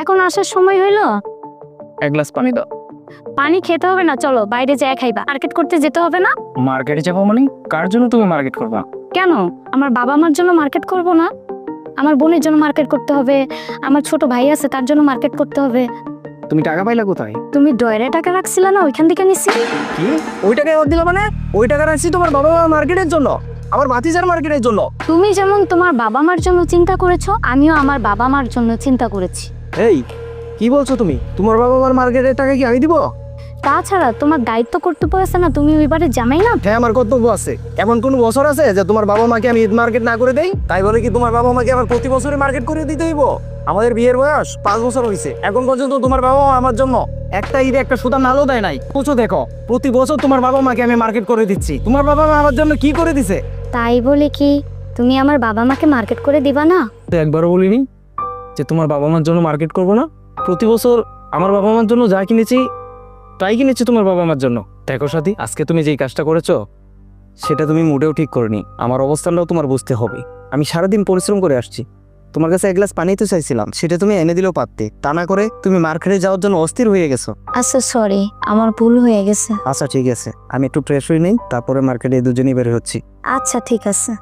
এখন আসার সময় হইলো। এক গ্লাস পানি দাও। পানি খেতে হবে না, চলো বাইরে যেয়ে খাইবা। মার্কেট করতে যেতে হবে না? মার্কেটে যাবো মানে? কার জন্য তুমি মার্কেট করবা? কেন? আমার বাবা মার জন্য মার্কেট করব না? আমার বোনের জন্য মার্কেট করতে হবে, আমার ছোট ভাই আছে তার জন্য মার্কেট করতে হবে। তুমি টাকা পাইলা কোথায়? তুমি ডয়ারে টাকা রাখছিলে না, ওইখান থেকে নিছি। কি? ওই টাকা দিল মানে? ওই টাকা রাখছি তোমার বাবা মা মার্কেটের জন্য, আমার ভাতিজার মার্কেটের জন্য। তুমি যেমন তোমার বাবা মার জন্য চিন্তা করেছো, আমিও আমার বাবা মার জন্য চিন্তা করেছি। এই কি বলছো তুমি? তোমার বাবা মার মার্কেটের টাকা কি আমি দিব? তাছাড়া তোমার দায়িত্ব কর্তব্য আছে না, তুমি ওইবারে জামাই না। হ্যাঁ, আমার কর্তব্য আছে। এমন কোন বছর আছে যে তোমার বাবা মাকে আমি ঈদ মার্কেট না করে দেই? তাই বলে কি তোমার বাবা মাকে আবার প্রতি বছরে মার্কেট করে দিতে হইব? আমাদের বিয়ের বয়স 5 বছর হয়েছে, এখন পর্যন্ত তোমার বাবা মা আমার জন্য একটা ঈদে একটা সুতা নালও দেয় নাই। বুঝছো, দেখো প্রতি বছর তোমার বাবা মাকে আমি মার্কেট করে দিচ্ছি। তোমার বাবা মা আমার জন্য কি করে দিছে? তাই বলে কি তুমি আমার বাবা মাকে মার্কেট করে দিবা না? তো একবারও বলিনি যে তোমার বাবা মার জন্য মার্কেট করব না। প্রতি বছর আমার বাবা মার জন্য যা কিনেছি তাই কিনেছি তোমার বাবা মার জন্য। দেখো সাথী, আজকে তুমি যেই কাজটা করেছো সেটা তুমি মোটেও ঠিক করনি। আমার অবস্থানটাও তোমার বুঝতে হবে। আমি সারাদিন পরিশ্রম করে আসছি, তোমার কাছে এক গ্লাস পানি তো চাইছিলাম, সেটা তুমি এনে দিলেও পারতে। তা না করে তুমি মার্কেটে যাওয়ার জন্য অস্থির হয়ে গেছো। আচ্ছা সরি, আমার ভুল হয়ে গেছে। আচ্ছা ঠিক আছে, আমি একটু ফ্রেশ হয়ে নেই, তারপরে মার্কেটে দুজনেই বের হচ্ছি। আচ্ছা ঠিক আছে।